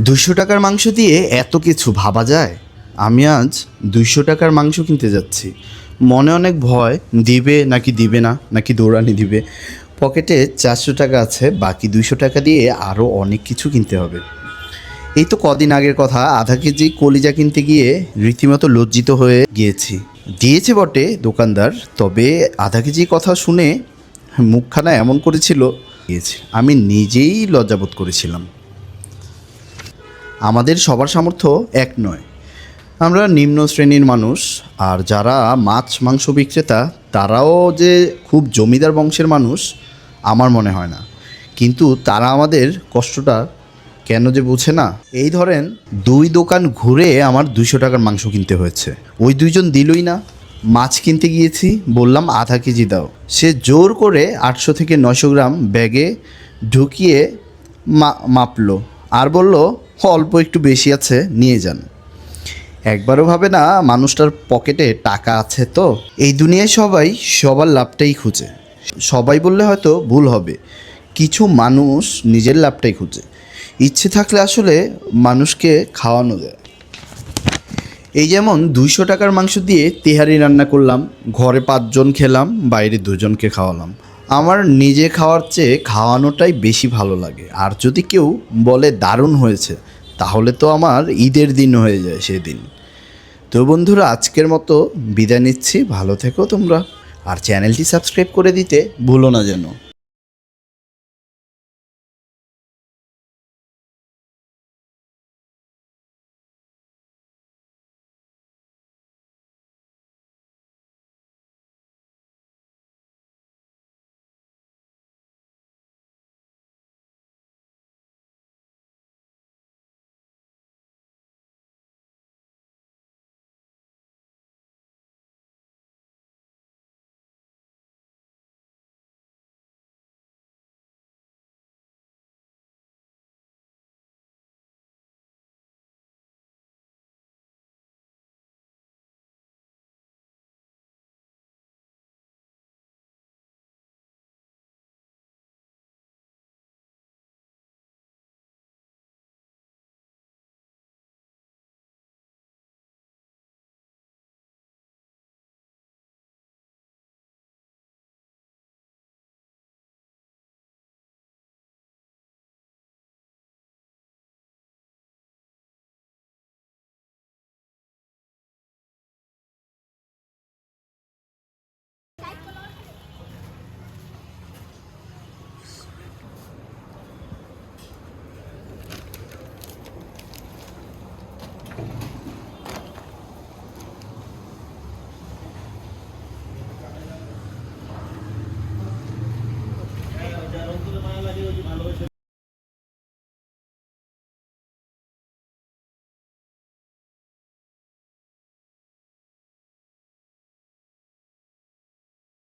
200 টাকার মাংস দিয়ে এত কিছু ভাবা যায়। আমি আজ 200 টাকার মাংস কিনতে যাচ্ছি। মনে অনেক ভয়, দিবে নাকি দিবে না, নাকি দৌড়ানি দিবে। পকেটে 400 টাকা আছে, বাকি 200 টাকা দিয়ে আরও অনেক কিছু কিনতে হবে। এই তো কদিন আগের কথা, আধা কেজি কলিজা কিনতে গিয়ে রীতিমতো লজ্জিত হয়ে গিয়েছি। দিয়েছে বটে দোকানদার, তবে আধা কেজি কথা শুনে মুখখানা এমন করেছিল, আমি নিজেই লজ্জাবোধ করেছিলাম। আমাদের সবার সামর্থ্য এক নয়। আমরা নিম্ন শ্রেণীর মানুষ, আর যারা মাছ মাংস বিক্রেতা তারাও যে খুব জমিদার বংশের মানুষ আমার মনে হয় না। কিন্তু তারা আমাদের কষ্টটা কেন যে বোঝে না। এই ধরেন 2 দোকান ঘুরে আমার 200 টাকার মাংস কিনতে হয়েছে। ওই দুইজন দিলই না। মাছ কিনতে গিয়েছি, বললাম আধা কেজি দাও, সে জোর করে 800 থেকে 900 গ্রাম ব্যাগে ঢুকিয়ে মাপলো আর বলল অল্প একটু বেশি আছে, নিয়ে যান। একবারও ভাবে না মানুষটার পকেটে টাকা আছে। তো এই দুনিয়ায় সবাই সবার লাভটাই খুঁজে। সবাই বললে হয়তো ভুল হবে, কিছু মানুষ নিজের লাভটাই খুঁজে। ইচ্ছে থাকলে আসলে মানুষকে খাওয়ানো যায়। এই যেমন 200 টাকার মাংস দিয়ে তেহারি রান্না করলাম, ঘরে 5 জন খেলাম, বাইরে 2 জনকে খাওয়ালাম। আমার নিজে খাওয়ার চেয়ে খাওয়ানোটাই বেশি ভালো লাগে। আর যদি কেউ বলে দারুণ হয়েছে, তাহলে তো আমার ঈদের দিন হয়ে যায় সেদিন। তো বন্ধুরা, আজকের মতো বিদায় নিচ্ছি। ভালো থেকো তোমরা, আর চ্যানেলটি সাবস্ক্রাইব করে দিতে ভুলো না যেন।